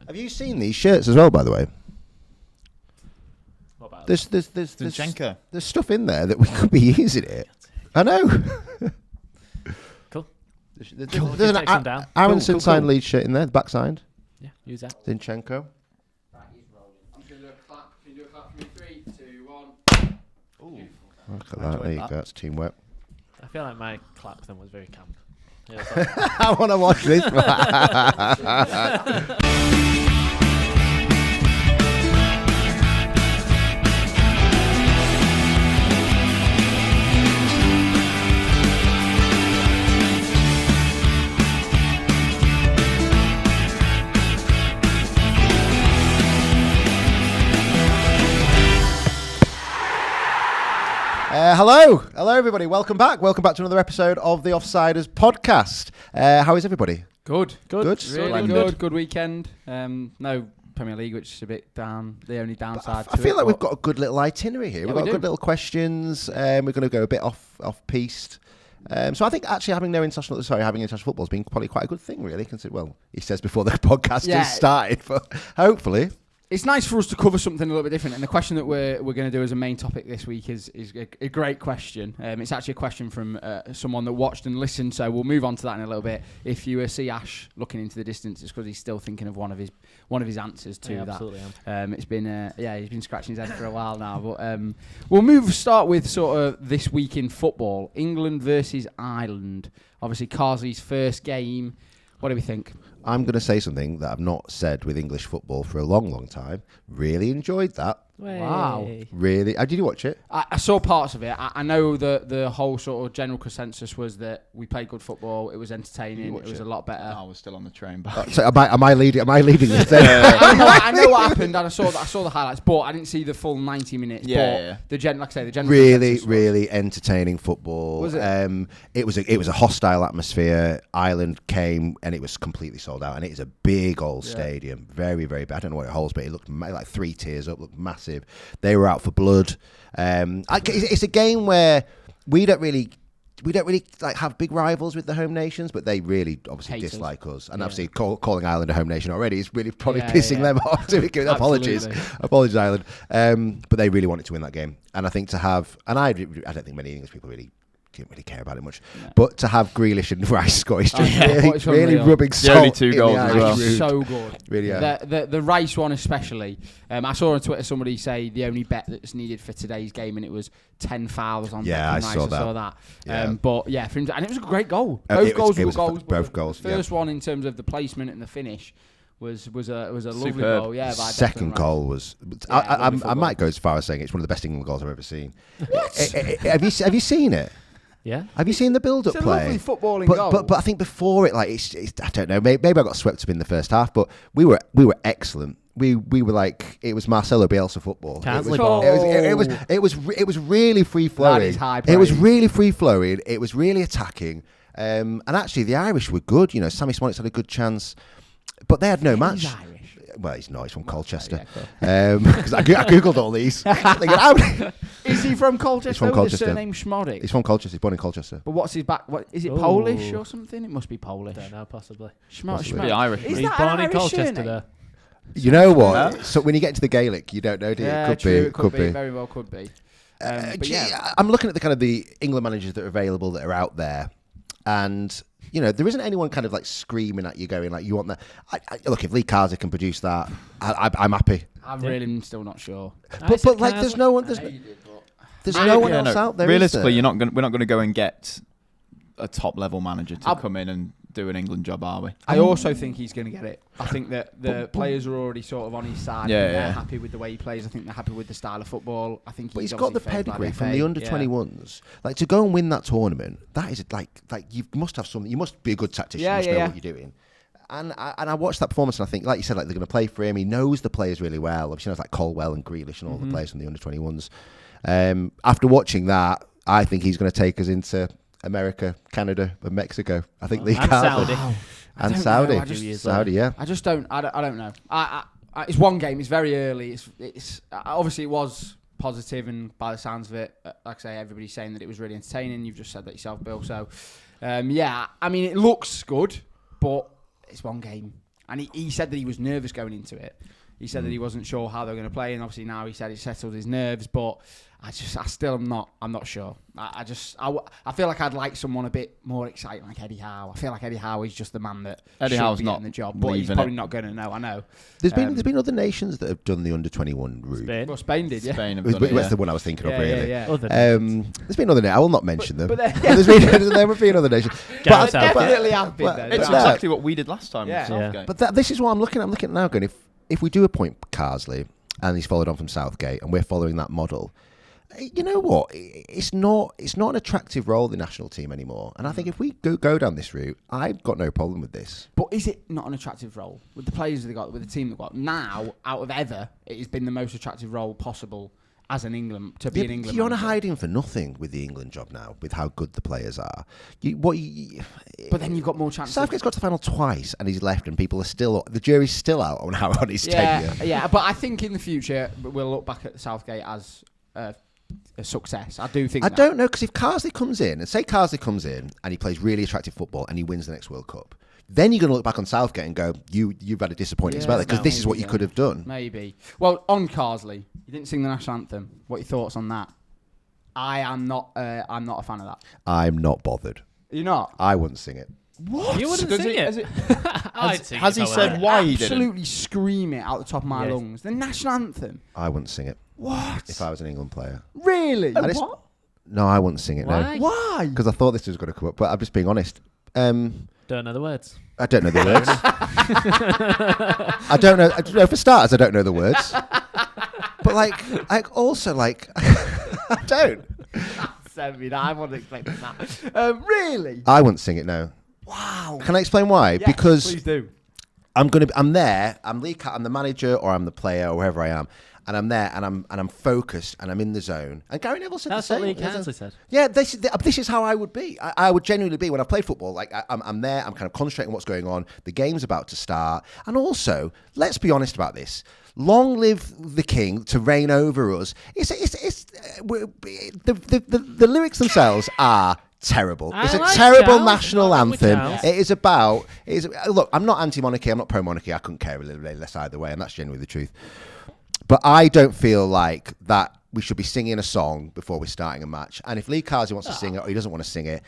Have you seen these shirts as well, by the way? What about There's Zinchenko. there's stuff in there that we could be using it. I know. Cool. There's Take some down. Aronson Cool. signed Leeds shirt in there, the back signed. Yeah, use that. Zinchenko. Right, he's rolling. I'm just going to do a clap. Can you do a clap for me? 3, 2, 1. Ooh. Look at that. There you go. That's teamwork. I feel like my clap then was very camp. Yeah, it's like, I want to watch this. Hello everybody. Welcome back to another episode of the Offsiders podcast. How is everybody? Good. Good. Really good. Good weekend. No Premier League, which is a bit down. The only downside. I feel like we've got a good little itinerary here. We've got good little questions. We're going to go a bit off piste. So I think actually having international football has been probably quite a good thing, really. Well, he says before the podcast has started, but hopefully. It's nice for us to cover something a little bit different, and the question that we're going to do as a main topic this week is a great question. It's actually a question from someone that watched and listened, so we'll move on to that in a little bit. If you see Ash looking into the distance, it's because he's still thinking of one of his answers to that. Absolutely. It's been he's been scratching his head for a while now, but we'll start with sort of this week in football. England versus Ireland. Obviously, Carsley's first game. What do we think? I'm going to say something that I've not said with English football for a long, long time. Really enjoyed that. Wow. Really. Did you watch it? I saw parts of it. I know the whole sort of general consensus was that we played good football. It was entertaining. It was a lot better. I was still on the train back. So am I leading this? I know what happened, and I saw the highlights, but I didn't see the full 90 minutes. Yeah. The general Really entertaining football. Was it? It was a hostile atmosphere. Ireland came and it was completely sold out, and it is a big old stadium. Very, very bad. I don't know what it holds, but it looked like 3 tiers up. Looked massive. They were out for blood. It's a game where we don't really like have big rivals with the home nations, but they really obviously dislike us. And obviously calling Ireland a home nation already is really probably pissing them off. Apologies, Ireland. But they really wanted to win that game, and I think I don't think many English people didn't really care about it much. No. But to have Grealish and Rice score is just really rubbing salt. The only 2 goals as well. So good. Really, the Rice one especially. I saw on Twitter somebody say the only bet that's needed for today's game, and it was 10 fouls on Rice. I saw that. But yeah, for him, and it was a great goal. Both goals were goals. Both goals. The first one in terms of the placement and the finish was a lovely goal. Yeah. Second goal was. I might go as far as saying it's one of the best England goals I've ever seen. What? Have you seen it? Yeah. Have you seen the build-up play? It's a lovely footballing goal. But I think before it, like it's I don't know. Maybe I got swept up in the first half, but we were excellent. We were like, it was Marcelo Bielsa football. Carsley ball. It was really free flowing. That is high praise. It was really free flowing. It was really attacking. And actually, the Irish were good. You know, Sammy Smollett's had a good chance, but they had no match. He's Irish. Well, he's not. He's from Colchester. Because I googled all these. Is he from Colchester? He's from Colchester. With the surname Schmoddick? He's from Colchester. He's born in Colchester. But what's his back? What is it? Polish or something? It must be Polish. I don't know, possibly. Be Irish. Is He's that born an in Irish Colchester, surname? though. You know what? So when you get into the Gaelic, you don't know, do you? Yeah, It could be. Very well could be. I'm looking at the England managers that are available that are out there, and you know there isn't anyone kind of like screaming at you, going like, "You want that?" Look, if Lee Carsley can produce that, I'm happy. I'm really still not sure. But like, there's no one. There's no one else out there. Realistically, we're not going to go and get a top level manager to come in and do an England job, are we? I also think he's going to get it. I think that the players are already sort of on his side. They're happy with the way he plays. I think they're happy with the style of football. I think he's got the pedigree from the under-21s. Like, to go and win that tournament, that is like you must have something. You must be a good tactician. You must know what you're doing. And I watched that performance, and I think, like you said, like they're going to play for him. He knows the players really well. Obviously, knows like Colwell and Grealish and all the players from the under-21s. After watching that, I think he's going to take us into America, Canada, and Mexico. I think they and can't. Saudi. And Saudi. Saudi, yeah. I just don't. I don't know. It's one game. It's very early. It's obviously it was positive, and by the sounds of it, like I say, everybody's saying that it was really entertaining. You've just said that yourself, Bill. So, I mean, it looks good, but it's one game. And he said that he was nervous going into it. He said that he wasn't sure how they were going to play, and obviously now he said it settled his nerves. But I still am not. I'm not sure. I feel like I'd like someone a bit more exciting, like Eddie Howe. I feel like Eddie Howe is just the man that Eddie should Howe's be not getting the job, but he's probably not going to know. I know. There's been other nations that have done the under-21 route. Spain. Well, Spain did, yeah. Spain have That's done it, the one I was thinking of, really. Yeah. There's been other nations. I will not mention them. But There have been other nations. Gareth there Southgate. definitely have been. but- Though. It's No. exactly what we did last time. Yeah. With Southgate. But this is what I'm looking at. I'm looking at now going, if we do appoint Carsley and he's followed on from Southgate and we're following that model, you know what? It's not an attractive role in the national team anymore. And I think if we go down this route, I've got no problem with this. But is it not an attractive role with the players they got, with the team they got? Now, out of ever, it has been the most attractive role possible as an England to be an England. You're not manager. hiding for nothing with the England job now, with how good the players are. But then you've got more chances. Southgate's got to the final twice and he's left, and people are still, the jury's still out on how on his tenure. Yeah, but I think in the future we'll look back at Southgate as a success. I do think. I don't know, because if Carsley comes in, and say Carsley comes in and he plays really attractive football and he wins the next World Cup, then you're going to look back on Southgate and go, you've had a disappointing spell, because this is what you could have done. Maybe. Well, on Carsley, you didn't sing the national anthem. What are your thoughts on that? I'm not a fan of that. I'm not bothered. You're not? I wouldn't sing it. What? You wouldn't Does sing he- it. has it- I'd sing has it he if I said were. why he didn't? Absolutely scream it out the top of my Yes. lungs. The national anthem. I wouldn't sing it What? if I was an England player. Really? And it's- No, I wouldn't sing it, Why? Why? Because I thought this was going to come up, but I'm just being honest. Don't know the words. I don't know the words. I don't know. For starters, I don't know the words. But also I don't. I want to explain that. Really? I wouldn't sing it. No. Wow. Can I explain why? Yes, Because please do. I'm there. I'm the manager, or I'm the player, or whoever I am, and I'm there, and I'm focused, and I'm in the zone. And Gary Neville said That's the what same. Lee Carsley said. Yeah, this is how I would be. I would genuinely be when I played football. Like I'm there. I'm kind of concentrating on what's going on. The game's about to start, and also let's be honest about this. Long live the king to reign over us. The lyrics themselves are terrible. It's a like terrible Charles. national I like anthem. Charles. It is about. Look, I'm not anti-monarchy. I'm not pro-monarchy. I couldn't care really less either way, and that's genuinely the truth. But I don't feel like that we should be singing a song before we're starting a match. And if Lee Carsley wants to sing it or he doesn't want to sing it,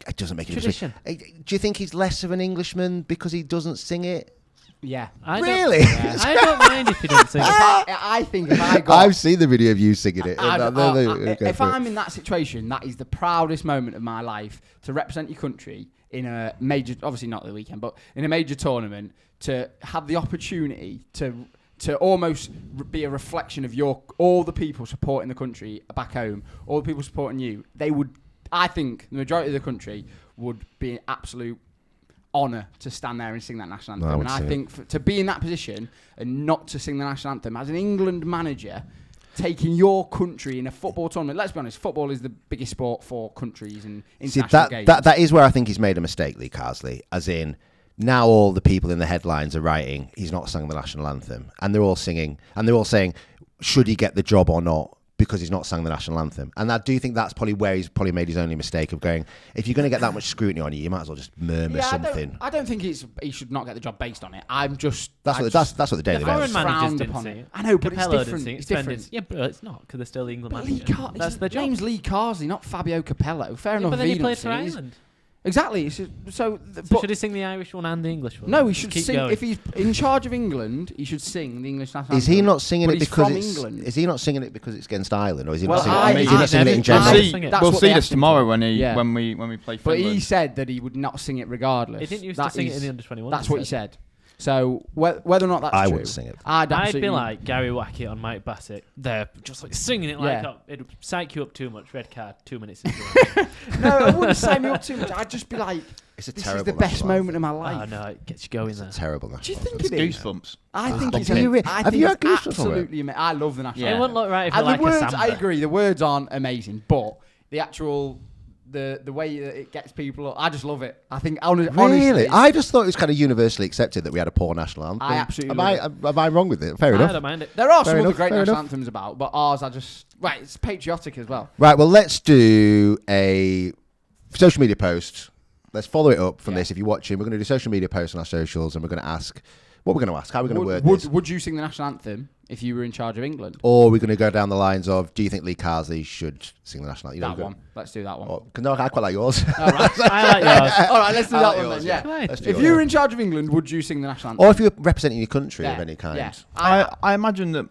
it doesn't make any Tradition. difference. Do you think he's less of an Englishman because he doesn't sing it? Yeah. Really? I don't mind if you don't sing it. I think if I got... I've seen the video of you singing it. If I'm in that situation, that is the proudest moment of my life, to represent your country in a major, obviously not the weekend, but in a major tournament, to have the opportunity to almost be a reflection of all the people supporting the country back home, all the people supporting you. I think the majority of the country would be an absolute honour to stand there and sing that national anthem. And I think to be in that position and not to sing the national anthem as an England manager, taking your country in a football tournament. Let's be honest, football is the biggest sport for countries and international games. That is where I think he's made a mistake, Lee Carsley, as in now all the people in the headlines are writing he's not sung the national anthem, and they're all singing and they're all saying should he get the job or not because he's not sung the national anthem. And I do think that's probably where he's probably made his only mistake of going, if you're going to get that much scrutiny on you, you might as well just murmur something. I don't think he should not get the job based on it. That's what the Daily Mail Foreign is. managers didn't sing it. I know, but Capello it's didn't different. sing it. It's different. Yeah, but it's not, because they're still the England But manager. That's their his job. name's Lee Carsley, not Fabio Capello. Fair enough. But then he if played doesn't for sing it. Ireland. Exactly. So Should he sing the Irish one and the English one? no, he should Keep sing. going. If he's in charge of England, he should sing the English national Is anthem. he not singing But it he's because from it's England. Is he not singing it because it's against Ireland, or is he Well, not singing I- it? Is he not singing it in I- general? I- See, That's we'll what see they this asked him tomorrow for. when Yeah. we play But Finland. he said that he would not sing it regardless. He didn't used That to sing it in is- the under-21. That's what he said. So whether or not that's I true, wouldn't sing it. I'd I'd absolutely be like Gary Wackett on Mike Bassett. They're just like singing it like Yeah. it'd psych you up too much. Red card, 2 minutes into it. no, I wouldn't sign me up too much. I'd just be like, It's a this is terrible the best national moment anthem. of my Oh life. no, it gets you going It's there. a terrible Do you national think anthem. it is? Goosebumps. I think it's Have you had it's goosebumps from it? absolutely. I love the national It Yeah. wouldn't look right if you And like the words, a samba. I agree. The words aren't amazing, but the actual the way that it gets people, I just love it. I think honestly, Really? I just thought it was kind of universally accepted that we had a poor national anthem. I absolutely Am I wrong with it? Fair I enough. don't mind it. there are Fair some other enough, great fair national enough. anthems about, but ours are just it's patriotic as well. Right, well, let's do a social media post let's follow it up from this. If you're watching, we're going to do social media posts on our socials, and we're going to ask what we're going to ask. How are we going to word this? Would you sing the national anthem if you were in charge of England? Or we're going to go down the lines of, do you think Lee Carsley should sing the national anthem? That one. Let's do that one. No, I quite like yours. All right. I like yours. All right, let's do that one yours, then. yeah. Let's do If yours. you were in charge of England, would you sing the national anthem? Or if you're representing your country of any kind. Yeah. I imagine that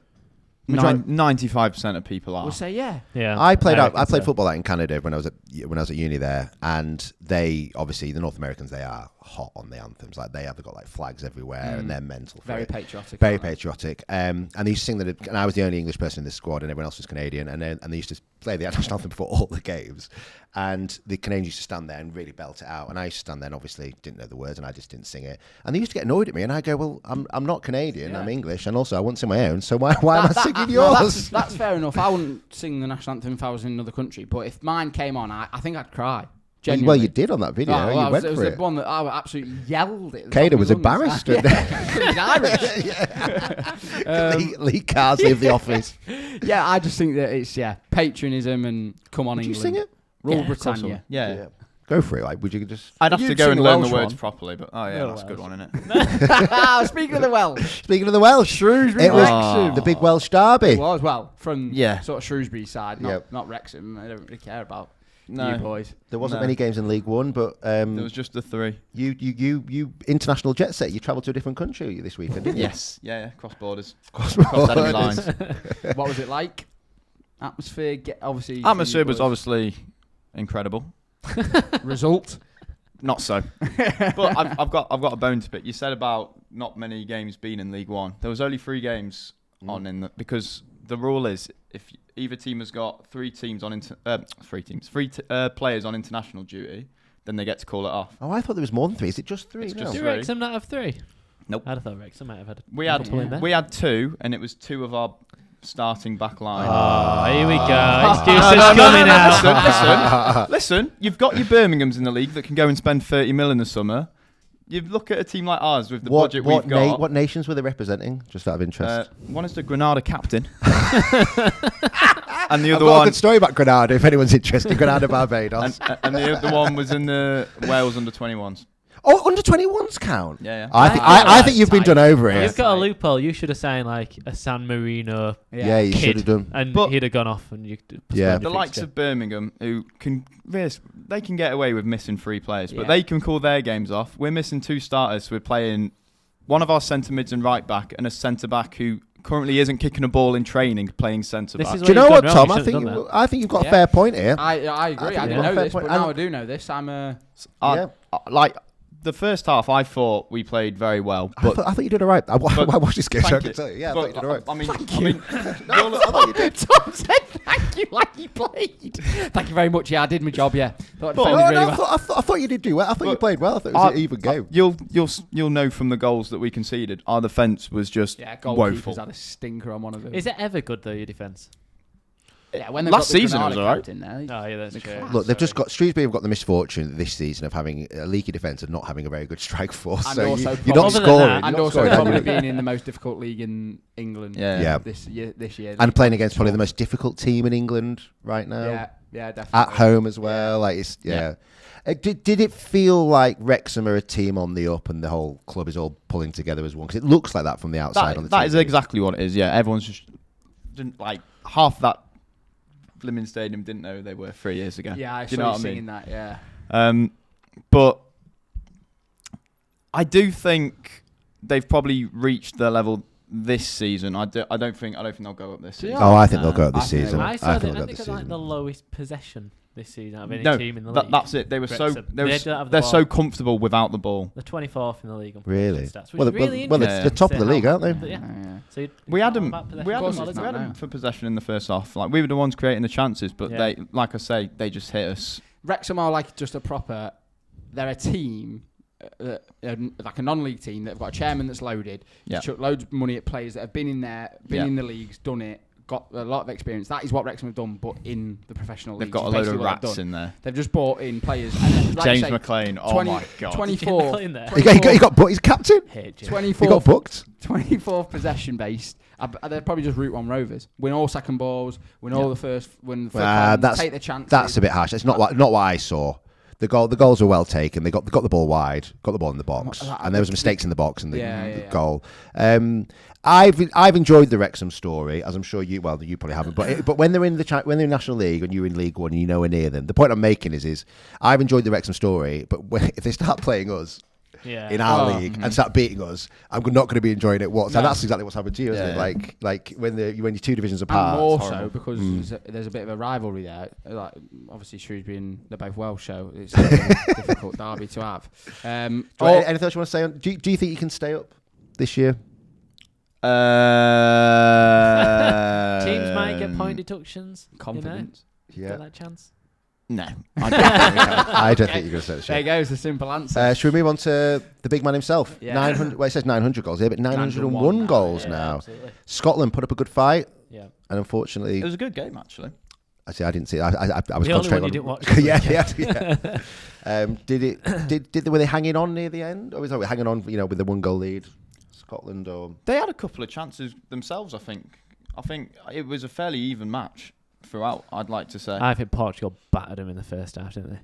95% of people are. We'll say yeah. Yeah. I played reckon so. football out in Canada when I was at uni there, and they obviously, the North Americans, they are hot on the anthems. Like, they have got like flags everywhere, and they're mental. Very patriotic. Very patriotic. And they used to sing that, and I was the only English person in the squad, and everyone else was Canadian. And they used to play the national anthem before all the games. And the Canadians used to stand there and really belt it out. And I used to stand there and obviously didn't know the words, and I just didn't sing it. And they used to get annoyed at me, and I go, well, I'm not Canadian, I'm English, and also I wouldn't sing my own, so why am I singing yours? That's fair enough. I wouldn't sing the national anthem if I was in another country, but if mine came on, I think I'd cry. Genuinely. Well, you did on that video. Oh, well, you went it was for the it. one that I absolutely yelled it. Kader was embarrassed. He's Irish. Lee Carsley of The Office. Yeah, I just think that it's patriotism and come on Would you England. sing it? Rule Yeah, Britannia. Yeah. Go for it. Like, would you just? I'd have You'd to go sing and the learn the Welsh words one. properly, but that's a good one, isn't it? Speaking of the Welsh, Speaking of the Welsh, Shrewsbury, it was Wrexham. the big Welsh derby. It was, well, from Yeah. sort of Shrewsbury side, Yep. not Wrexham. I don't really care about No. you boys. There wasn't No. many games in League One, but There was just the 3. you international jet set. You travelled to a different country this weekend, didn't you? Yes. Yeah. Cross borders. Cross Cross enemy borders. lines. What was it like? Atmosphere, obviously. Atmosphere was for you obviously incredible. boys. Result. Not so. But I've got a bone to pick. You said about not many games being in League One. There was only 3 games on because the rule is if either team has got 3 players on international duty, then they get to call it off. Oh, I thought there was more than 3. Is it just 3? It's now? just Do 3. Wrexham not have 3? Nope. I'd have thought Wrexham might have had We a had couple in there. we had 2, and it was 2 of our starting back line. Oh, here we go. Excuses coming out. Listen, you've got your Birminghams in the league that can go and spend 30 mil in the summer. You look at a team like ours with the budget we've got. What nations were they representing? Just out of interest. One is the Granada captain, and the I've other got a one, good story about Granada. If anyone's interested, Granada Barbados. and the other one was in the Wales under 21s. Oh, under 21s count. Yeah. I think you've been done over here. You've got a loophole. You should have signed like a San Marino Yeah, you kid, should have done. and But- he'd have gone off, and you. Yeah. The likes of Birmingham, who can they can get away with missing 3 players, but Yeah. they can call their games off. We're missing 2 starters. So we're playing one of our centre mids and right back, and a centre back who currently isn't kicking a ball in training, playing centre This back. is Do you where know you've what, gone Tom? wrong. I You shouldn't have think done you've got Yeah. a fair point here. I agree. I think didn't you've know got a fair this, point. but now And- I do know this. I'm Yeah. Like the first half, I thought we played very well, I but thought you did all right. I watched this game, so I Thank can you. tell you. Yeah, I But, thought you did all right. I mean, No, I thought you did. Tom said thank you like he played. Thank you very much. Yeah, I did my job. Yeah, thought I But- defended No, really no, well. I thought you did do well. I thought you But- played well. I thought it was an even game. You'll know from the goals that we conceded, our defence was just Yeah, woeful. goalkeepers had a stinker on one of them. Is it ever good though, your defence? Yeah, when they've Last got the season it was Granada alright. captain there. Oh yeah, that's The true. class. Look, they've just got Shrewsbury have got the misfortune this season of having a leaky defence and not having a very good strike force. And So also you're probably- not Other than scoring. that- And You're not also scoring, probably are you? being in the most difficult league in England. Yeah. This year. And playing against probably the most difficult team in England right now. Yeah, definitely. At home as well. Like it's yeah. Did it feel like Wrexham are a team on the up and the whole club is all pulling together as one? Because it looks like that from the outside on the That TV. is exactly what it is. Yeah, everyone's just like half that Fleming Stadium didn't know who they were 3 years ago. Yeah, I Do you saw know you what I singing mean? that. Yeah. But I do think they've probably reached their level this season. I don't think they'll go up this season. Oh, I think they'll go up this I think they season. will. I I saw think that. they'll go I up think this it's like season. the lowest possession this season out of any No, team in the league. that's it. They were so Wrexham. They don't have the they're so ball. comfortable without the ball. They're 24th in the league. On Really? stats, which Well, is really well, interesting. they're top of the to league, how- aren't they? But yeah. Yeah. So We had them. them. We had Of course them. it's We not had them now. for possession in the first half. Like we were the ones creating the chances, but Yeah. they, like I say, they just hit us. Wrexham are like just a proper. They're a team, like a non-league team that have got a chairman that's loaded. Yeah. He's chucked loads of money at players that have been in there, Yeah. in the leagues, done it, got a lot of experience. That is what Wrexham have done, but in the professional They've leagues. got a is load basically of what they've rats done. in there. They've just bought in players. And like James I say, McLean. Oh my god. 24. in there. He got booked. He's captain. Hate Jim. 24. He got booked. 24th possession based. They're probably just Route 1 Rovers. Win all second balls. Win all the first. Win the first That's take the chances. That's a bit harsh. It's not what I saw. The goals were well taken. They got the ball wide, got the ball in the box, and there was mistakes in the box in the goal. I've enjoyed the Wrexham story, as I'm sure you probably haven't. But when they're in when they're in National League and you're in League One and you know we're near them, the point I'm making is I've enjoyed the Wrexham story. But if they start playing us in our league and start beating us, I'm not going to be enjoying it. And that's exactly what's happened to you, isn't it? Like when you're two divisions apart. And more so because there's a bit of a rivalry there. Like obviously Shrewsbury and they're both Welsh, so it's a difficult derby to have. Anything else you want to say? Do you think you can stay up this year? Teams might get point deductions. Confidence. Get that chance. No, I don't think you're going to say the shit. There you go. It's a simple answer. Should we move on to the big man himself? Yeah. 900. Well, it says 900 goals here, but 901 goals now. Absolutely. Scotland put up a good fight. Yeah. And unfortunately, it was a good game actually. Actually, I didn't see it. I was the only one you concentrating didn't on. watch. Yeah. Were they hanging on near the end, or was it hanging on? With the 1-goal lead, Scotland, or they had a couple of chances themselves. I think it was a fairly even match throughout, I'd like to say. I think Portugal battered them in the first half, didn't they?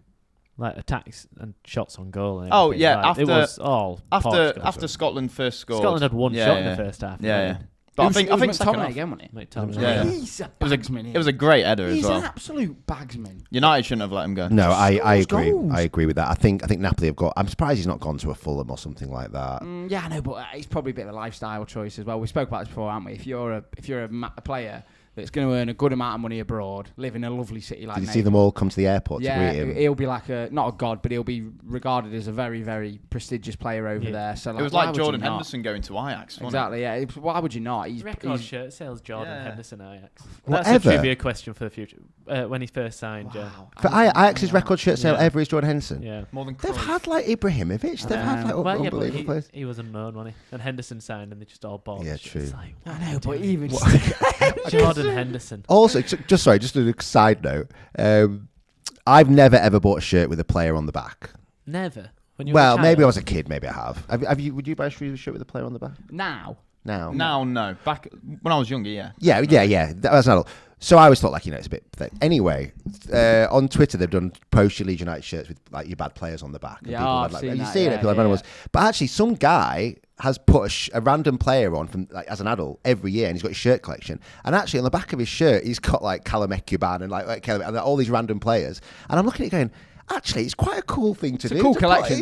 Like attacks and shots on goal. And oh yeah, like, it was all after Scotland first scored. Scotland had one shot in the first half. Yeah. But I think McTominay again, wasn't it? McTominay. He's a bagsman. It was a great header He's as well. He's an absolute bagsman. United shouldn't have let him go. No, I agree. Goals. I agree with that. I think Napoli have got. I'm surprised he's not gone to a Fulham or something like that. Yeah, I know, but it's probably a bit of a lifestyle choice as well. We spoke about this before, haven't we? If you're a player that's going to earn a good amount of money abroad, live in a lovely city like Did you see them all come to the airport to greet him? He'll be like not a god, but he'll be regarded as a very, very prestigious player over there. So it was like Jordan Henderson going to Ajax. Exactly, yeah. Why would you not? He's record shirt sales Jordan Henderson Ajax. Whatever. That's a trivia question for the future. When he first signed, For Ajax's record shirt sale ever is Jordan Henderson. Yeah, more than they've had like Ibrahimovic. They've had like unbelievable players. He was unknown, wasn't he? And Henderson signed, and they just all bought. Yeah, true. Like, I know, but even Jordan Henderson. Also, just a side note. I've never ever bought a shirt with a player on the back. Never. Well, maybe I was a kid. Maybe I have. Have you? Would you buy a shirt with a player on the back? Now, no. Back when I was younger, yeah. Yeah. That was not. So I always thought it's a bit pathetic. Anyway, on Twitter they've done post your Leeds United shirts with like your bad players on the back. Yeah, I've seen that. Seen it. But actually, some guy has put a random player on from as an adult every year, and he's got his shirt collection. And actually, on the back of his shirt, he's got like Callum Ekuban and and all these random players. And I'm looking at it going, actually, it's quite a cool thing to do. It's a cool collection.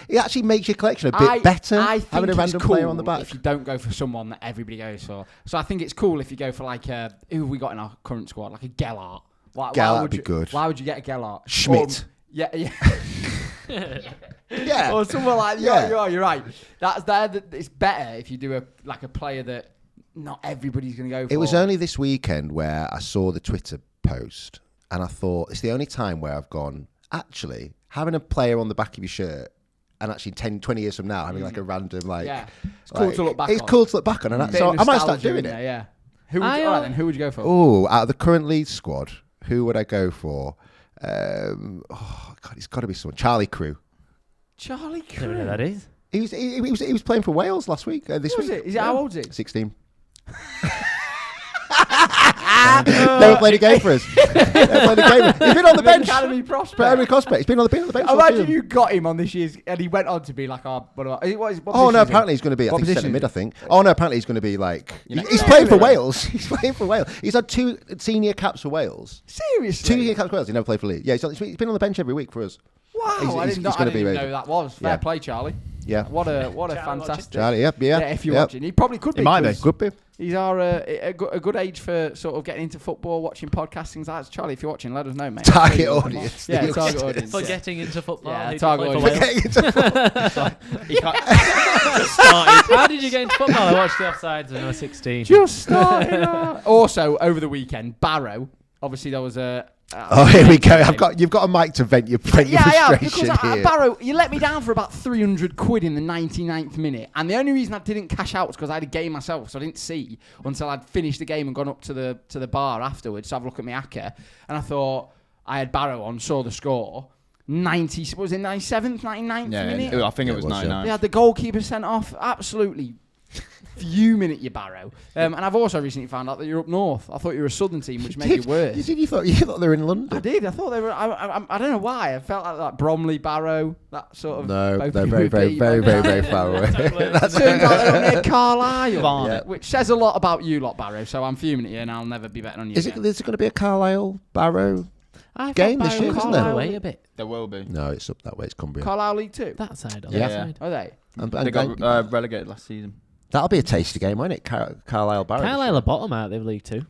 It actually makes your collection a bit better. I think having a random player on the back. If you don't go for someone that everybody goes for, so I think it's cool if you go for like who have we got in our current squad, like a Gellart. Gellart would be good. Why would you get a Gellart? Schmidt. Yeah. Yeah. Or someone like you're right. It's better if you do a player that not everybody's going to go for. It was only this weekend where I saw the Twitter post, and I thought it's the only time where I've gone, actually, having a player on the back of your shirt, and actually 10, 20 years from now, having like a random it's cool to look back on. It's cool to look back on, and so I might start doing it. Yeah. Who would you go for? Oh, out of the current Leeds squad, who would I go for? It's got to be someone. Charlie Crew. Charlie I don't know who that is. He was playing for Wales last week. This week. Is it how old is it? 16. Never played a game for us. He's been on the bench. Academy prospect. He's been on the bench. Imagine you got him on this year's, and he went on to be like what apparently he's going to be. I think centre mid. I think. Oh no, apparently he's going to be like. He's playing for Wales. He's playing for Wales. He's had 2 senior caps for Wales. Seriously. 2 senior caps for Wales. He never played for Leeds. Yeah, he's been on the bench every week for us. Wow, I didn't know that was. Fair play, Charlie. Yeah. What a fantastic. Charlie, yeah. If you're watching, he probably could be. He might be. Could be. He's a good age for sort of getting into football, watching podcasts, things like that. Charlie, if you're watching, let us know, mate. Target audience. Yeah, target audience. For getting into football. Yeah, target audience. For getting into football. How did you get into football? I watched the Offsiders when I was 16. Just started. Also, over the weekend, Barrow. Obviously, there was a. Here we go. You've got a mic to vent your frustration because here. Barrow, you let me down for about 300 quid in the 99th minute, and the only reason I didn't cash out was because I had a game myself, so I didn't see until I'd finished the game and gone up to the bar afterwards to have a look at my ACCA, and I thought I had Barrow on, saw the score. 97th, 99th minute. I think it was 99. They had the goalkeeper sent off. Absolutely Fuming at you, Barrow. And I've also recently found out that you're up north. I thought you were a southern team, which made it worse. You thought they were in London? I did. I thought they were. I don't know why. I felt like Bromley, Barrow, that sort of. No, both they're you very, would very, be, very, but- very, very far away. It turns out they're up near Carlisle, Barnet. which says a lot about you lot, Barrow. So I'm fuming at you, and I'll never be betting on you. Is it going to be a Carlisle Barrow? I Game thought this year, Barrow isn't was there? away a bit. There will be. No, it's up that way. It's Cumbria. Carlisle League 2? That side, on Yeah. that side. Are they? They got relegated last season. That'll be a tasty game, won't it? Carlisle Barrow. Carlisle are bottom out of League 2.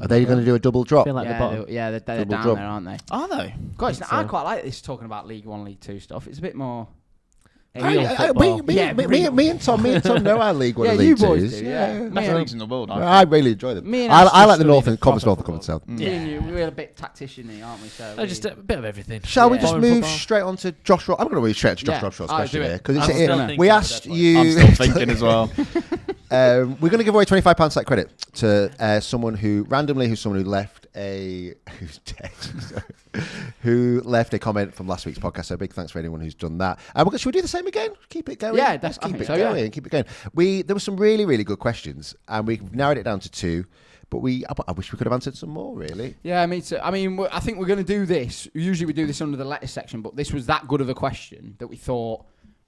Are they going to do a double drop? I feel like the bottom. they're Double down drop. there, aren't they? Are they? Guys, think I so. quite like this talking about League 1, League 2 stuff. It's a bit more. Real football. Me and Tom know our League One Yeah, and you League Two boys is. do, yeah. Best Yeah. leagues in the world. I really enjoy them. Me and I Ash like just the North study and the Conference North proper and Conference South. Yeah. Me and you, we're a bit tactician-y, aren't we? So Just a bit of everything. Shall we Yeah. just Boring move football. straight on to Josh Rob? I'm going to move straight to Josh Yeah. Robshaw's I'll question do it. here because I'm still thinking we of asked that point. you. I'm still thinking as well. We're going to give away £25 site credit to someone who left who left a comment from last week's podcast. So big thanks for anyone who's done that. Should we do the same again? Keep it going. Yeah, Let's I keep think it so, going. yeah. Keep it going. There were some really, really good questions, and we narrowed it down to 2. But I wish we could have answered some more. Really. Yeah, me too. I mean, I think we're going to do this. Usually we do this under the letter section, but this was that good of a question that we thought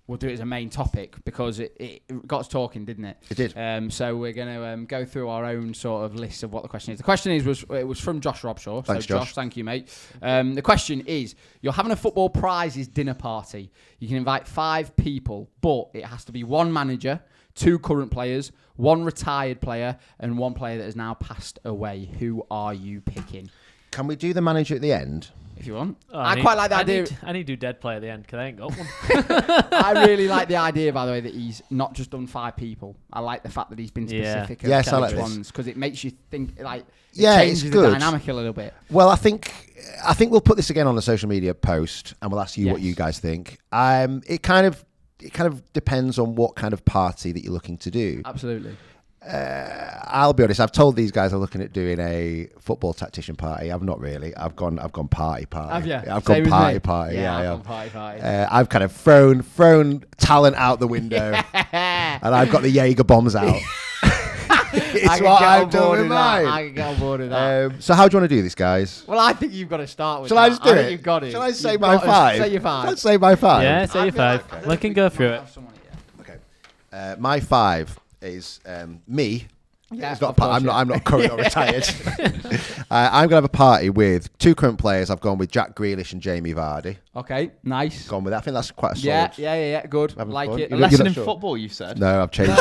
we'll do it as a main topic because it got us talking, didn't it? It did. So we're going to go through our own sort of list of what the question is. The question was from Josh Robshaw. Thanks, so Josh. Thank you, mate. The question is, you're having a football prizes dinner party. You can invite 5 people, but it has to be 1 manager, 2 current players, 1 retired player, and 1 player that has now passed away. Who are you picking? Can we do the manager at the end? If you want. Oh, I quite like the idea. I need to do dead play at the end because I ain't got one. I really like the idea, by the way, that he's not just done 5 people. I like the fact that he's been Yeah. specific. Yes, I of like which this. ones because it makes you think. Like, it Yeah, changes it's the good. dynamic a little bit. Well, I think we'll put this again on the social media post, and we'll ask you what Yes. you guys think. It kind of depends on what kind of party that you're looking to do. Absolutely. I'll be honest. I've told these guys I'm looking at doing a football tactician party. I've not really. I've gone party. Have you? I've Same gone as me. party. Yeah, I I've have. gone party. I've kind of thrown talent out the window, and I've got the Jaeger bombs out. It's what I've done with mine. I can get on board with that. So how do you want to do this, guys? Well, I think you've got to start with Shall that. I just do think it? You've got to. Shall I say You've my got to 5? Say your 5. Shall I say my 5? Yeah, say your 5. like- We can go through it. Okay. My 5 is me. Yeah, It's not of course, I'm not current or retired. I'm gonna have a party with 2 current players. I've gone with Jack Grealish and Jamie Vardy. Okay, nice. Gone with that. I think that's quite a solid. Yeah. Good. Having Like fun. it. You're Lesson not in sure? football, you said. No, I've changed.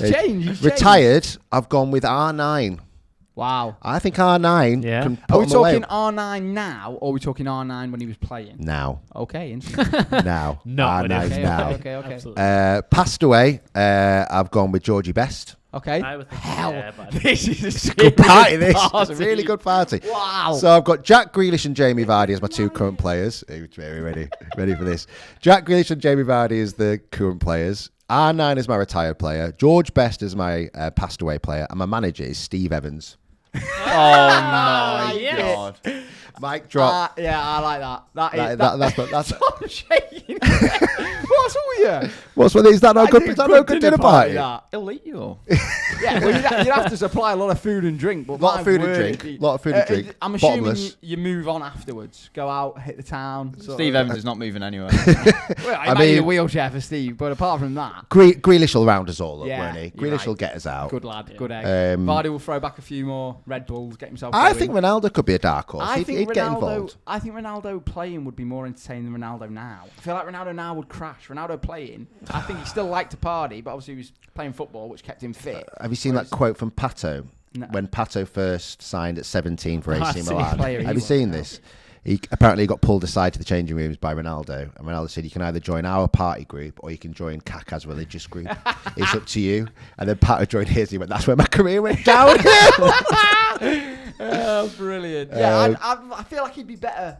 He's changed. Retired. I've gone with R9. Wow. I think R9 Yeah. can Are we put him away. talking R9 now, or are we talking R9 when he was playing? Now? Okay, interesting. Now. Not when he was R9's okay, now. okay. Absolutely. Passed away. I've gone with Georgie Best. Okay. I would think, Hell, yeah, but this is a Good party. This. party. It's a really good party. Wow. So I've got Jack Grealish and Jamie Vardy as my 2 current players. Very ready for this. Jack Grealish and Jamie Vardy as the current players. R9 is my retired player. George Best is my passed away player, and my manager is Steve Evans. Oh my yes. god. Mic drop. Yeah, I like that. That's I'm shaking. What's wrong with you? what's with these? Is that not I good? think Is that not a good dinner party? that. He'll eat you all. Yeah, well, you'd have to supply a lot of food and drink. But Lot my of food and word, drink. Lot of food and drink. I'm assuming Bottomless. you move on afterwards. Go out, hit the town. Steve Evans is not moving anywhere. Well, I I might need a mean- wheelchair for Steve, but apart from that, Grealish will round us all up, Yeah, won't he? you're Grealish right. will get us out. good lad, good egg. Um, Vardy will throw back a few more Red Bulls, get himself. I going. think Ronaldo could be a dark horse. I He'd think get Ronaldo. involved. I think Ronaldo playing would be more entertaining than Ronaldo now. I feel like Ronaldo now would crash. Ronaldo playing, I think he still liked to party, but obviously he was playing football, which kept him fit. Have you seen Whereas- that quote from Pato? No. When Pato first signed at 17 for Oh, AC I've seen Milan. the player he Have you was, seen yeah. this? He apparently got pulled aside to the changing rooms by Ronaldo, and Ronaldo said, "You can either join our party group or you can join Kaká's religious group. It's up to you." And then Pato joined his. He went, "That's where my career went downhill." Oh, brilliant! Yeah, I feel like he'd be better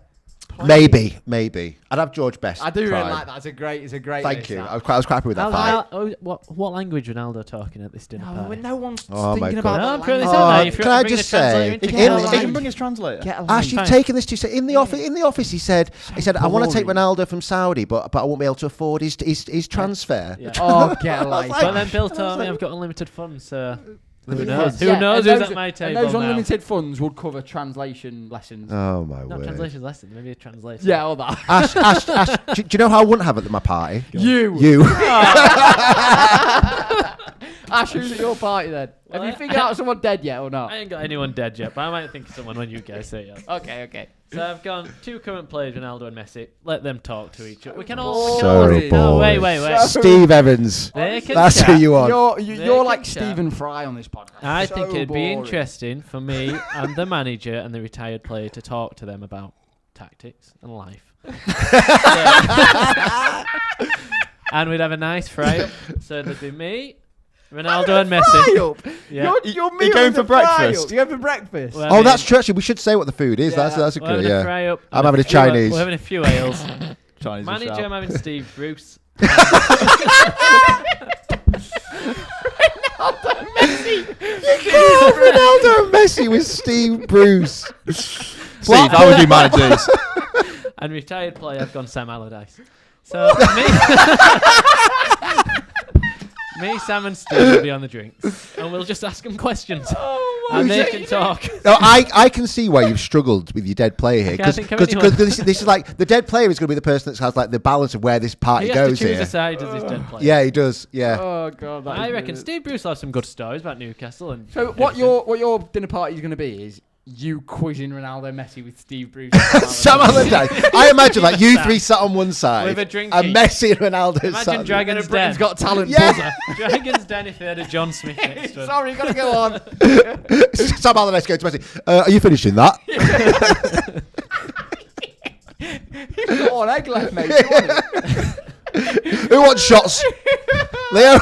Maybe. I'd have George Best. I do really prime. like that. It's a great Thank list, you. that. I was quite happy with that five. What language Ronaldo talking at this dinner party? No one's Oh my thinking God. about No, that I'm pretty language. sorry. Oh, If can you're I bringing just a translator say, into in- Get a in- He line. can bring his translator. Get a line. Ash, you've taken this to in the office. He said, I want to take boring. Ronaldo from Saudi, but I won't be able to afford his transfer. Yeah. Oh, get a line. But then Bill told me I've got unlimited funds, so who Yeah. knows? Who Yeah, knows and who's those- at my and table those now? unlimited funds would cover translation lessons. Oh my Not word. translation lessons, maybe a translator. Yeah, all that. Ash, do you know how I wouldn't have it at my party? You. Oh. Ash, who's at your party then? Have you figured out someone dead yet or not? I ain't got anyone dead yet, but I might think of someone when you guys say yes. Okay. So I've gone 2 current players, Ronaldo and Messi. Let them talk to each other. We can So all. boring. No, wait. Steve Evans. They can That's chat. who you want. You're They like can chat. Stephen Fry on this podcast. I So think it'd be boring. interesting for me and the manager and the retired player to talk to them about tactics and life. And we'd have a nice fry up. So there'd be me, Ronaldo and Messi. Yeah. You're You going for breakfast? You're going for breakfast? Well, Oh, that's true. Actually, we should say what the food is. Yeah. That's a We're good. having a Yeah. fry up. I'm and having a few- Chinese. We're having a few ales. Chinese Manager, shout. I'm having Steve Bruce. Ronaldo and Messi with Steve Bruce. Steve, how would you manage these? And retired player, I've gone Sam Allardyce. So me, Sam and Steve will be on the drinks. And we'll just ask them questions. And they can talk. No, I can see why you've struggled with your dead player here Okay, I because think of anyone. this is like the dead player is going to be the person that has like the balance of where this party He has to goes choose here. a side as his dead player. Yeah, he does. Yeah. Oh god, that I is reckon brilliant. Steve Bruce will have some good stories about Newcastle. And So what everything. your dinner party is going to be is you quizzing Ronaldo, Messi with Steve Bruce. Sam Allardyce. I imagine like you three sat on one side With a drink and each. Messi and Ronaldo Imagine sat on Dragon's Britain's Den. Got Talent. Yeah. buzzer. Dragon's Den if they had a John Smith next to him. Sorry, gotta go on. Sam Allardyce going to Messi. Are you finishing that? You've got one egg left, mate. You want it? Who wants shots? Leo.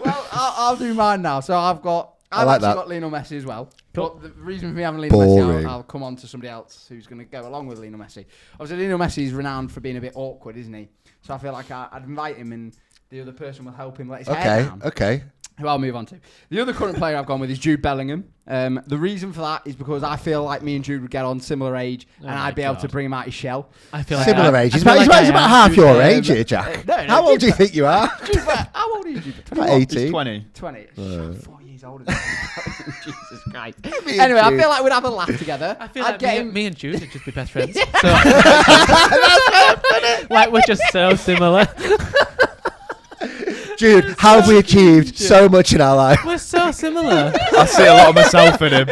Well, I'll do mine now. So I've like actually that. got Lionel Messi as well. Cool. But the reason for me having Lionel Messi, Boring. I'll come on to somebody else who's going to go along with Lionel Messi. Obviously, Lionel Messi is renowned for being a bit awkward, isn't he? So I feel like I'd invite him and the other person will help him let his hair down. Okay. Who I'll move on to. The other current player I've gone with is Jude Bellingham. The reason for that is because I feel like me and Jude would get on similar age and my I'd be able to God. bring him out his shell. I feel like Similar I- age. I He's feel about, like he's I about am. half your Jude, age here, Jack. no, How old do you Jude- think you are? Jude, how old is Jude? About 21? 18. He's 20. 20. 4 years older than me. Jesus Christ. Me and Anyway, I Jude. feel like we'd have a laugh together. I feel I'd like get me and Jude would just be best friends. So, like we're just so similar. Jude, how have we achieved so much in our life? We're so similar. I see a lot of myself in him.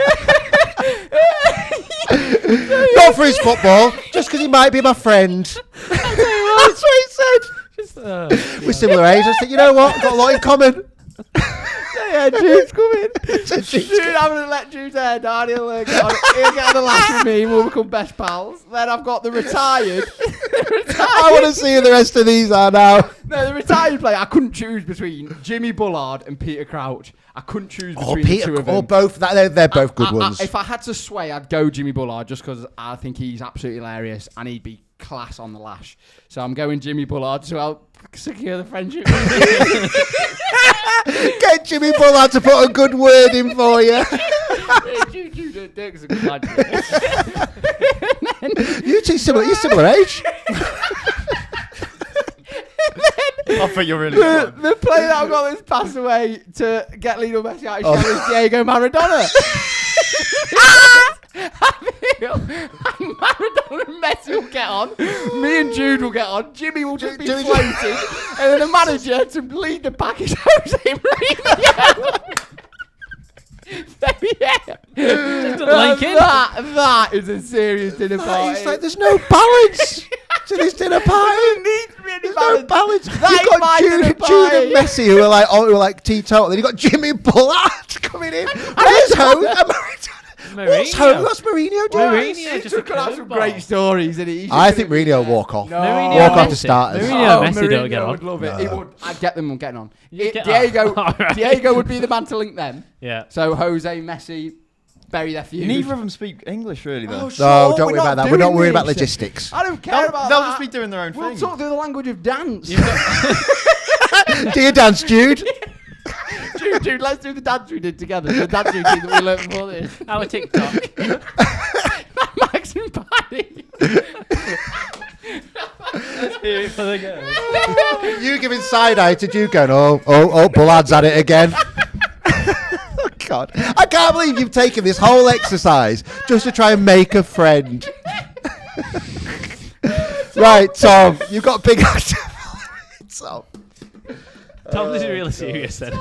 Not for his football, just because he might be my friend. That's what he said. Just, We're similar age. I was thinking, you know what? Got a lot in common. Yeah, Jude's coming. Jude's Jude, I'm going to let Jude's hair down. He'll get on the lash with me. We'll become best pals. Then I've got the retired. I want to see who the rest of these are now. No, the retired player. I couldn't choose between Jimmy Bullard and Peter Crouch. I couldn't choose between the two of them. or both. They're both good ones. If I had to sway, I'd go Jimmy Bullard just because I think he's absolutely hilarious and he'd be class on the lash. So I'm going Jimmy Bullard to help secure the friendship. Get Jimmy Bullard to put a good word in for you. Dirk's a good lad. You two similar. You're similar age. I think you're really good. The player that I've got that's passed away to get Lionel Messi out of shadow is Diego Maradona. I feel like Maradona and Messi will get on. Me and Jude will get on. Jimmy will just be Jimmy- floating. And then the manager to lead the pack is Jose Mourinho. So yeah. like him. That is a serious dinner party. It's like there's no balance to this dinner party. There needs to be any There's no balance. That is You've my got dinner Jude party. and Messi who are like teetotal. Then you got Jimmy Bullard coming in. Where's Ho? What's Ho? What's Mourinho doing? Mourinho He just took a out some curveball. great stories. And he I think Mourinho will walk off. No. Mourinho Walk and off to Messi. starters. Mourinho and Messi don't Mourinho get on. would love it. No. He would. I'd get them on getting on. Get Diego, on. All right. Diego would be the man to link them. Yeah. So Jose, Messi, bury their feud. Neither of them speak English, really, though. Oh, No, sure, don't we're worry about not that. We're not doing worried about this. logistics. I don't care about They'll that. just be doing their own We'll thing. talk through the language of dance. Do you dance, Jude? Dude, let's do the dance we did together. The dance routine that we learned before this. Our TikTok. Max and Paddy. Let's hear it for the girls. You giving side eye to Jude going, oh, Bullard's at it again. Oh, God. I can't believe you've taken this whole exercise just to try and make a friend. Right, Tom, you've got a big actor. Tom. Tom, this is really serious then.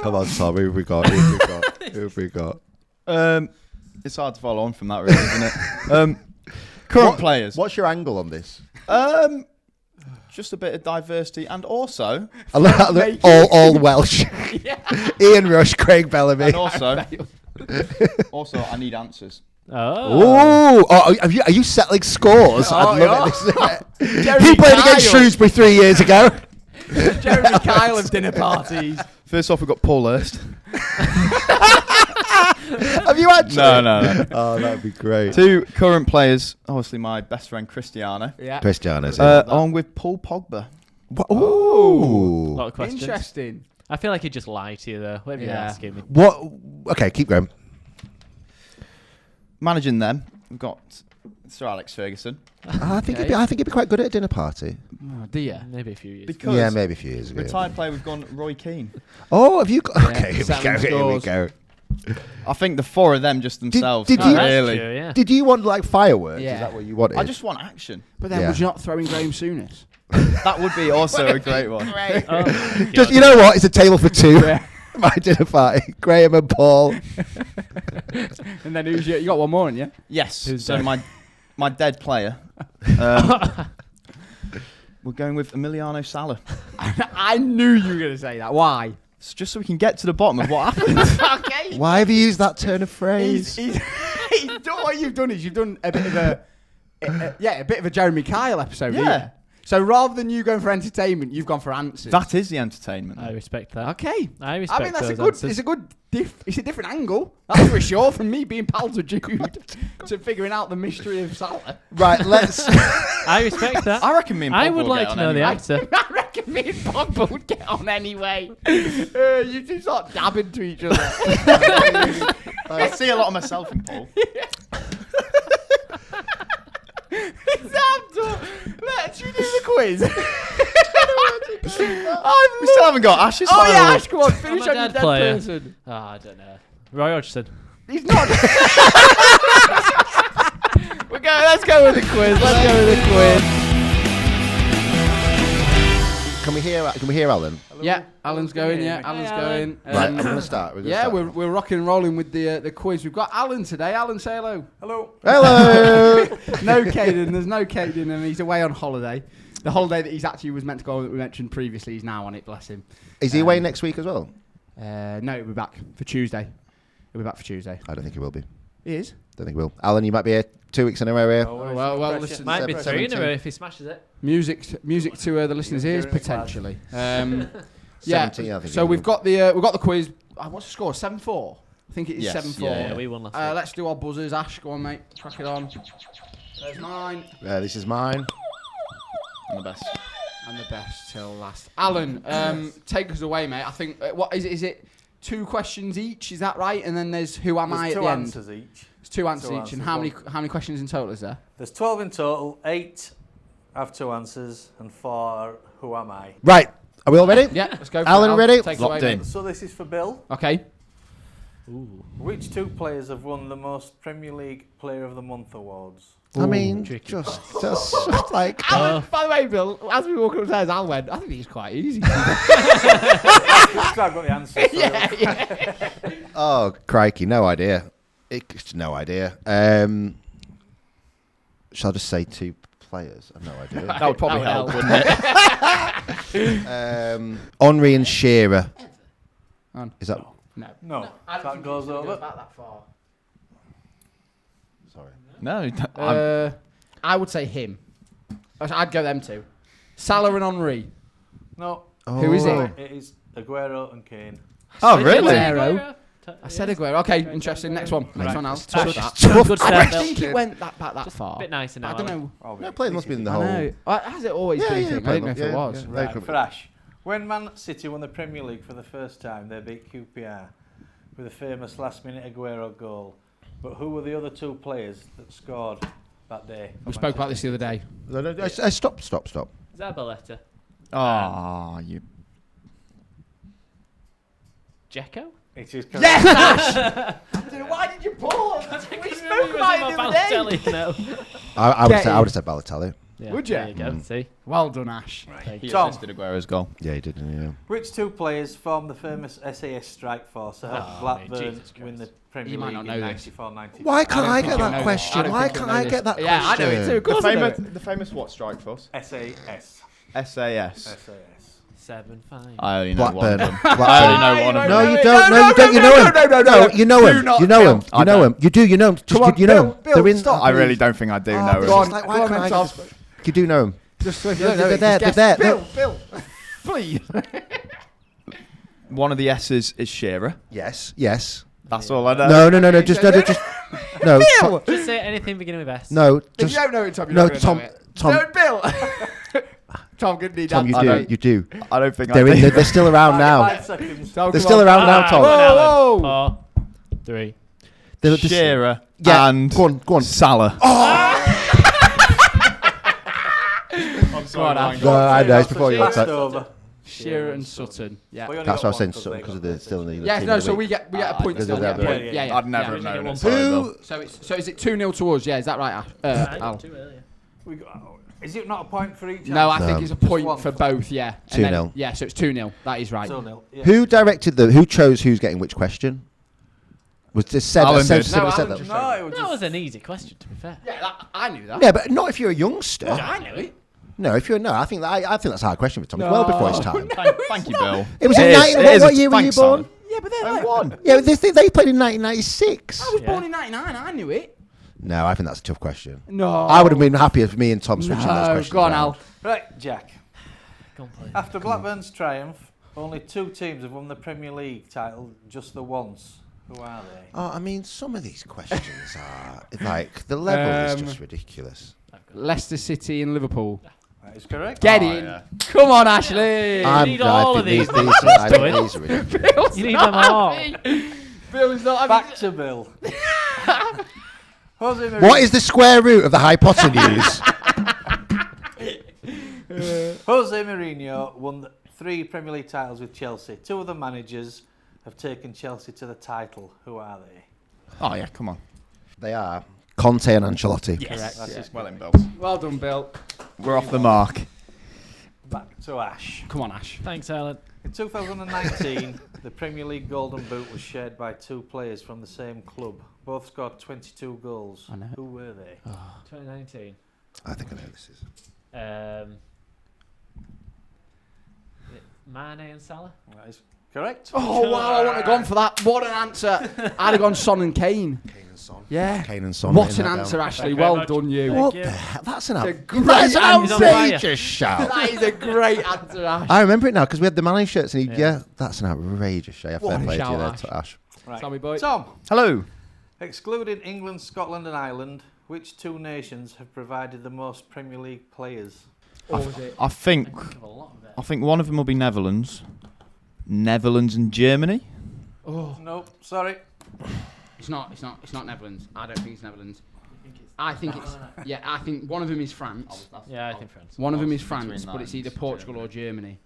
Come on, Tom, who have we got? Who have we got? It's hard to follow on from that, really, isn't it? Current players. What's your angle on this? Just a bit of diversity, and also, all Welsh. Ian Rush, Craig Bellamy. and also, I need answers. Oh. Are you settling scores? I'd love it. Jeremy He played against Kyle. Shrewsbury 3 years ago. Jeremy Kyle of dinner parties. First off, we've got Paul Hurst. Have you actually? No. Oh, that'd be great. 2 current players. Obviously, my best friend Cristiano. Yeah. Cristiano's On with Paul Pogba. A Ooh. lot of questions. Interesting. I feel like he'd just lie to you though. Whatever you're Yeah. asking me. What? Okay, keep going. Managing them, we've got Sir Alex Ferguson. I think he'd be quite good at a dinner party. Oh, dear. Maybe a few years. Because Yeah, maybe a few years ago. retired player, we've gone Roy Keane. Oh, have you got? Yeah, Okay, here we seven go. Here we scores. go. I think the 4 of them just themselves. did not you- really? True, yeah. Did you want like fireworks? Yeah. Is that what you wanted? I just want action. But then Yeah. would you not throw in Graham Souness? That would be also a great one. Oh, my just God. you know what? It's a table for 2. Yeah. My dinner party. Graham and Paul. And then who's you got one more, haven't you? Yes. Who's So that? my dead player. We're going with Emiliano Sala. I knew you were going to say that. Why? It's just so we can get to the bottom of what happened. Okay. Why have you used that turn of phrase? He's done, what you've done is you've done a bit of a bit of a Jeremy Kyle episode. Yeah. Here. So rather than you going for entertainment, you've gone for answers. That is the entertainment. I respect that. Okay. I respect I mean that's a those good. answers. It's a good. It's a different angle. That's for sure. From me being pals with Jude to figuring out the mystery of Salah. Right, let's. I respect that. I reckon me and Pogba I would will like get to on know the anyway. answer. I reckon me and Pogba would get on anyway. You two start dabbing to each other. I see a lot of myself in Paul. Let's do the quiz. We still haven't got Ash's Oh final. yeah, Ash, come on, finish I'm a on your dead dead player. person. Oh, I don't know. Roy Hodgson. He's not. Let's go with the quiz. Can we hear Alan? Yeah, Alan's going. Yeah, Alan's Hi, going. Right, I'm gonna start. Yeah, we're rocking and rolling with the quiz. We've got Alan today. Alan, say hello. Hello. Hello. No Caden. There's no Caden, and he's away on holiday. The holiday that he's actually was meant to go on that we mentioned previously. He's now on it. Bless him. Is he away next week as well? No, he'll be back for Tuesday. I don't think he will be. He is. Don't think he will. Alan, you might be here 2 weeks in a row here. Well, listen. Might be 3 in a 17. row if he smashes it. Music to the listeners' ears potentially. Yeah. 17, I think So he we've will. got the quiz. What's the score? 7-4. I think it is Yes, 7-4. Yeah, we won last week. Let's do our buzzers. Ash, go on, mate. Crack it on. There's mine. This is mine. I'm the best. And the best till last. Alan, take us away, mate. I think what is it? Is it 2 questions each? Is that right? And then there's who am I at There's the 2 end? answers each. It's 2 answers Two each. And answers, how many questions in total is there? There's 12 in total. 8 have 2 answers, and 4 are who am I. Right. Are we all ready? Yeah, let's go. For Alan, it, Al. ready? Take it Locked away, in. mate. So this is for Bill. Okay. Which 2 players have won the most Premier League Player of the Month awards? I mean, tricky. just like. Alan, by the way, Bill, as we walk upstairs, Al went, I think he's quite easy. Because I've got the answer. So Oh, crikey, no idea. No idea. Shall I just say 2 players? I've no idea. That would probably That would help, help. wouldn't it? Henri and Shearer. On. Is that? No. No, that goes over. About that far. Sorry. No. I would say him. I'd go them 2. Salah and Henri. No, Who is it? it is Aguero and Kane. Oh, really? Aguero. I said Aguero. Okay, interesting. Next one. Next one, Al. Ash, I good start, don't Bill. think it went that Just far. a bit nicer now. I don't know. No, played must be in the I whole. know. Has it always been a thing? I didn't know if it was. Yeah, Right, for Ash. When Man City won the Premier League for the first time, they beat QPR with a famous last-minute Aguero goal. But who were the other two players that scored that day? We spoke about this the other day. Stop. Zabaleta. Oh, you. Dzeko? It is correct. Yes, Ash! Why did you pause? We spoke about it the other day. Balotelli, no. I would have said Balotelli. Yeah, Would ya? There you go. See? Well done, Ash. He Tom. assisted Aguero's goal. Yeah, he did. Yeah. Which two players formed the famous SAS strike force that helped Blackburn Jesus Christ. win the Premier You might League not in know this. 94-95? Why can't I think get you'll know that this. question? I don't Why think you'll can't know I this. get that question? Yeah, I know it too. Of course I know it. The famous what strike force? SAS. SAS. 7-5. I only know Blackburn. one of them. Blackburn. I only know one of No, them. you don't. No, you don't. You know him. No, you know him. You know him. I You know him. You do. You know him. Come on, You know him. Bill, They're in. stop. I really don't think I do know It's Go him. on, like, why go on can't then, I Tom. just- You do know him. Just so if you They're don't know it, there, just they're guess. there. Bill, please. One of the S's is Shearer. Yes. That's all I know. No. Just no. Bill! Just say anything beginning with S. No. If Just you don't know it, Tom, you're no. not going to Tom. know it. No, Bill. Tom, good need Tom, you answer. do. You do. I don't think They're I do. They're still around now. 5 seconds. Tom, They're come still on. around now, Tom. Whoa, whoa. 4, 3. They're just- Shearer Yeah. and Go on. Salah. I'm Go on, Ash. No, I know. It's before your Passed time. over. Shearer and Sutton. Yeah. We only That's got what I was saying. one 'cause they Because got they're still in the. Yeah, team no, of the so week. we get a point because still. they're Yeah, the- point. Yeah. I'd never have Yeah. known it. Who? So is it 2-0 towards? Yeah, is that right, Al? Too early. We got, is it not a point for each? No, I No. think it's a Just point one. for both. Yeah. And then- 2-0. Yeah, so it's 2-0. That is right. 2-0. Yeah. Who directed the? Who chose who's getting which question? Was this said? Alan said- did. said- No, said Alan that? just- No, it was That just was an easy question, to be fair. Yeah, I knew that. Yeah, but not if you're a youngster. I knew it. No, if you're I think that's a hard question for Tom. It's well before his time. Thank you, Bill. It was in is- 19 it is what a- year were you thanks, born? Alan. Yeah, but they're like, One. Yeah, they played in 1996. I was Yeah. born in 99. I knew it. No, I think that's a tough question. No. I would have been happy if me and Tom switching those No, questions. go on, around. Al. right, Jack. Go on, please. After Blackburn's triumph, only 2 teams have won the Premier League title just the once. Who are they? Oh, I mean, some of these questions are like the level is just ridiculous. Leicester City and Liverpool. That is correct. Get Oh, in. yeah. Come on, Ashley. need all of these. I think these are ridiculous. Bill's You need not them all. happy. Bill is not happy. Back to Bill. Jose Mourinho. What is the square root of the hypotenuse? Jose Mourinho won 3 Premier League titles with Chelsea. 2 of the managers have taken Chelsea to the title. Who are they? Oh, yeah, come on. They are Conte and Ancelotti. Yes. That's his Well in, Bill. Well done, Bill. We're off the mark. Back to Ash. Come on, Ash. Thanks, Alan. In 2019, the Premier League Golden Boot was shared by 2 players from the same club. Both scored 22 goals. I know. Who were they? 2019. I think I know this is. Mane and Salah. That is correct. Oh, wow, I wouldn't have gone for that. What an answer. I'd have gone Son and Kane. Kane and Son. Yeah. Kane and Son. What written an that answer, down. Ashley. Thank you Well very much. done, you. What you. the hell? That's It's a an great that's an answer. outrageous shout. That is a great answer, Ash. I remember it now because we had the Manny shirts and Yeah. yeah, that's an outrageous shout. What Fair a play to shout, you there, Ash. Ash. Right. Tommy boy. Tom, Hello. excluding England, Scotland and Ireland, which 2 nations have provided the most Premier League players? Or was it? I think one of them will be Netherlands. Netherlands and Germany. Oh, Nope, sorry. it's not Netherlands. I don't think it's Netherlands. I think it's I think one of them is France. Yeah, I think France. One of them is Between France, that but it's and either Portugal or Germany.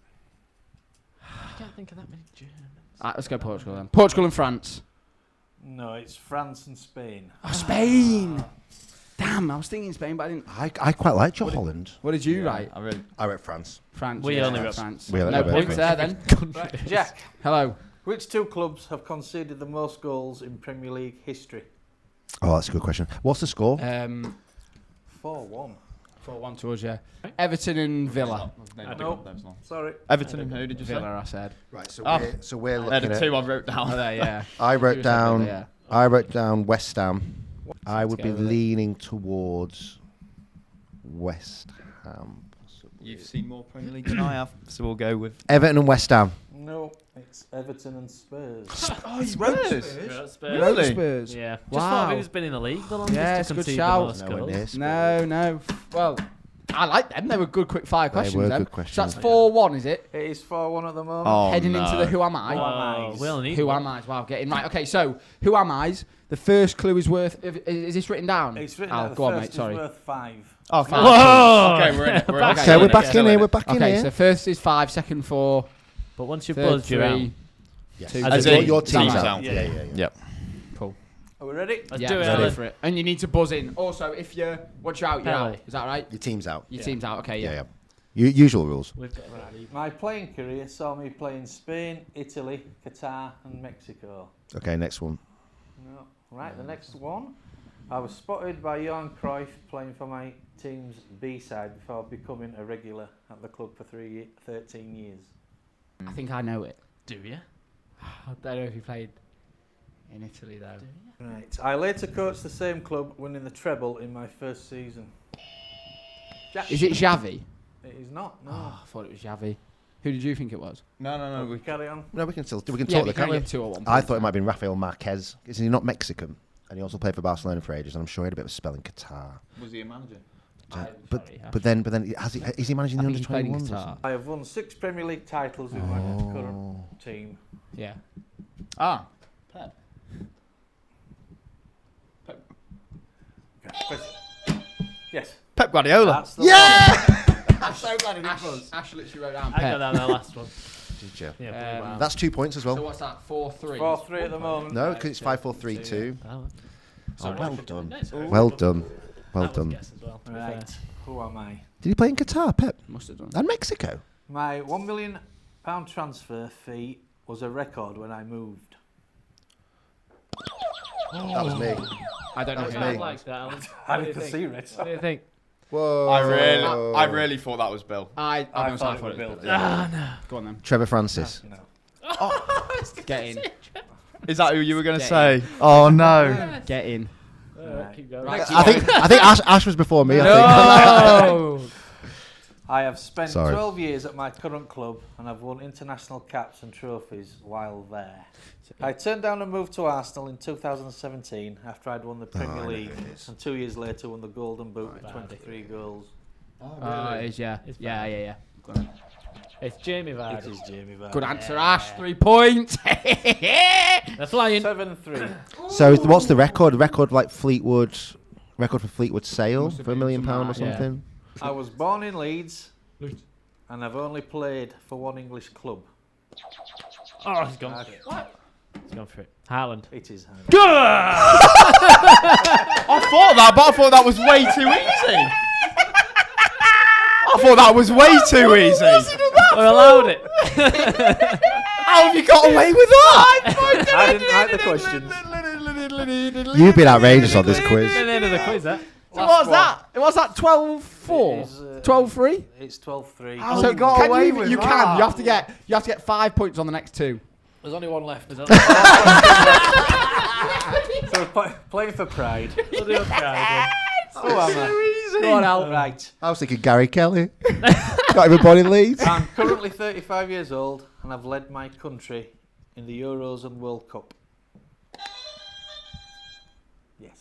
I can't think of that many Germans. Let's go Portugal then. Portugal and France. No, it's France and Spain. Oh, Spain. Damn, I was thinking Spain, but I didn't. I quite like Joe Holland. What did you write? I wrote France. France. We yeah, only wrote France. We only No wrote points there France. then. Right, Jack, Hello. which 2 clubs have conceded the most goals in Premier League history? Oh, that's a good question. What's the score? 4-1. 4-1 towards you. Everton and Villa. Nope. Sorry. Everton and who did you say? Villa, I said. Right, Oh. we're They're looking the at. 2 I wrote Oh, down. there, yeah. I You wrote said down. Villa, I wrote down West Ham. I would be go with it. leaning towards West Ham. possibly. You've seen more Premier League than I have, so we'll go with. Everton and West Ham. No, it's Everton and Spurs. Oh, you wrote Spurs. Spurs. Really? Spurs. Yeah. Just Wow. thought who's been in the league the longest Yeah, to it's a good concede the shout. most Nowhere goals. near Spurs. No. Well, I like them. They were good quick fire questions. were then. good questions. So that's 4-1, is it? It is 4-1 at the moment. Oh, Heading no. into the Who Am I? Who Am Oh, I's. we only need Who one. Am I? Wow, getting right. Okay, so Who Am I's? The first clue is worth. Is this written down? It's written Oh, out. The go on, first mate. is Sorry. worth 5. Oh, fine. Whoa! Okay, we're in it. We're in it. Okay, Okay, we're yeah, back yeah. in here. We're back in Okay, here. so first is 5, second 4, But once you've third buzzed, you're out. 3. Yes. Two. As Your- in, your team's team's out. out. Yeah. Yep. Cool. Are we ready? Let's Yeah, do it, ready Alan. for it. And you need to buzz in. Also, if you're once you're out, you're Penalty. out. Is that right? Your team's out. Your Yeah. team's out. Okay, yeah. Usual rules. We've got right. My playing career saw me play in Spain, Italy, Qatar, and Mexico. Okay, next one. No. Right, the next one. I was spotted by Johan Cruyff playing for my team's B side before becoming a regular at the club for 13 years. I think I know it. Do you? I don't know if he played in Italy though. Right. I later coached the same club, winning the treble in my first season. Is it Xavi? It is not. No. Oh, I thought it was Xavi. Who did you think it was? No. We carry on. No, we can still we can Yeah, talk. we Can't can we? get 2 or 1. I thought it might have been Rafael Marquez. Is he not Mexican? And he also played for Barcelona for ages. And I'm sure he had a bit of a spell in Qatar. Was he a manager? But then is he managing the I under think he played in 21s? or Qatar. something? I have won 6 Premier League titles with my current team. Yeah. Ah. Pep. Yes. Pep Guardiola. That's the I'm so glad it was. Ash literally wrote down I got Pep. that on the last one. Did you? Yeah, Um, That's 2 points as So well. what's that? 4-3. 4-3 at the moment. No, because it's 5-4-3-2. Oh, Oh, well done. no, it's all right. Well done. Well That was done. guess as well, to be Right. fair. Who am I? Did he play in Qatar, Pep? Must have done. And Mexico? My £1 million transfer fee was a record when I moved. That was me. I don't know That who was I me. like that, Alan. I What do need you to think? see it. What do you think? Whoa. I really thought that was Bill. I thought thought it was Bill. Bill. Go on then. Trevor Francis. No. Get in. Is that who you were going to Yeah. say? Oh no. Get in. Right. Keep going. Right. I think Ash was before me. I No. I have spent Sorry. 12 years at my current club and I've won international caps and trophies while there. I turned down a move to Arsenal in 2017 after I'd won the Premier I know League who it is. and 2 years later won the Golden Boot with 23 goals. It is, yeah. It's Yeah, Vardy. yeah. It's Jamie It Vardy. is Jamie Vardy. Good answer, Ash. 3 points. They're flying. 7-3. So what's the record? Record like Fleetwood. Record for Fleetwood sale Must have for £1 been million something or like that, yeah. something. I was born in Leeds and I've only played for one English club. Oh, he's gone for it. He's gone for it. Haaland. It is Haaland. I thought that, but I thought that was way too easy. I thought that was way too easy. We're allowed it. How have you got away with that? I didn't write the questions. You've been outrageous on this quiz. The end of the quiz, that. So what's that? What's that? 12-4? It is, 12-3? It's 12-3. Oh, So you got can away you, with you that. can. You have to get 5 points on the next 2. There's only one left. There's So playing for pride. only one crowd. Who am I? Go on, Al. Right. I was thinking Gary Kelly. Got him born in Leeds. I'm currently 35 years old and I've led my country in the Euros and World Cup. Yes.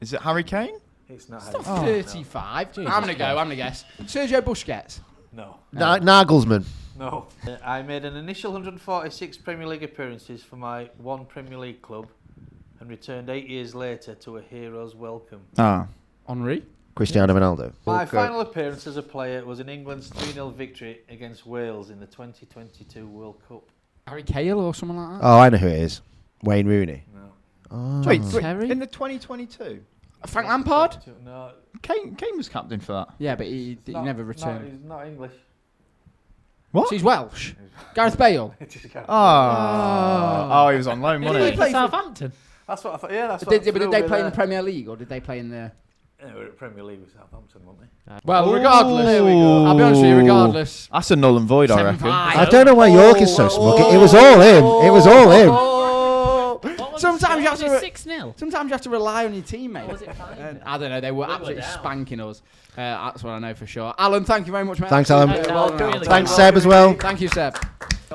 Is it Harry Kane? It's not It's not Harry. 35. I'm going to go. I'm going to guess. Sergio Busquets. No. Nagelsmann. No. I made an initial 146 Premier League appearances for my one Premier League club and returned 8 years later to a hero's welcome. Ah. Henri. Cristiano Ronaldo. My Go. final appearance as a player was in England's 3-0 victory against Wales in the 2022 World Cup. Harry Kale or someone like that? Oh, I know who it is. Wayne Rooney. No. Oh. Wait, Terry? in the 2022, Frank Lampard? No. Kane was captain for that. Yeah, but he never returned. He's not English. What? So he's Welsh. Gareth Bale. It is Gareth. Oh, he was on loan, Did wasn't he he? play for Southampton? That's what I thought. Yeah, that's But what did they threw play me in the there. Premier League or did they play in the... Yeah, we were at Premier League with Southampton, weren't we? Well, Ooh. regardless. There we go. I'll be honest with you, regardless. That's a null and void, I reckon. 7-5. I don't know why York is so smug. It was all him. It was all him. Sometimes you have to... 6-0. Sometimes you have to rely on your teammate. Or was it 5-0? I don't know. They were We were absolutely down. spanking us. That's what I know for sure. Alan, thank you very much, mate. Thanks, Alan. You're welcome. Thanks, Thanks, Seb, as well. Thank you, Seb.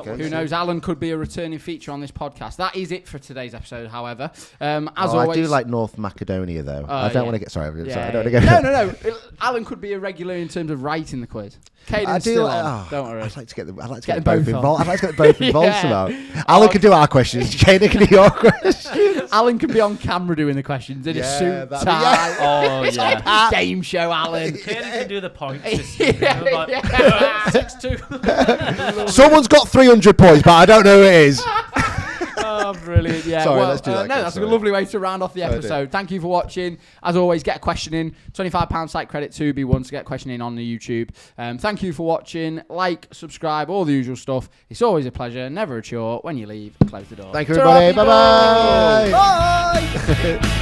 Who knows? Alan could be a returning feature on this podcast. That is it for today's episode, however. As always, I do like North Macedonia, though. I don't want to get... Sorry, I don't want to go... No. Alan could be a regular in terms of writing the quiz. Caden's still on. Don't worry. I'd like to get them both involved. I'd like to get them both involved somehow. Alan can do our questions. Caden can do your questions. Alan can be on camera doing the questions in a suit tie. Oh, yeah. Game show, Alan. Caden can do the points. 6-2. Someone's got 300 points, but I don't know who it is. Oh, brilliant. Yeah. Sorry, let's do that. That's a lovely way to round off the episode. Thank you for watching. As always, get a question in. £25 site credit to be1 to get a question in on the YouTube. Thank you for watching. Like, subscribe, all the usual stuff. It's always a pleasure, never a chore. When you leave, close the door. Thank you, everybody. Bye-bye. Bye.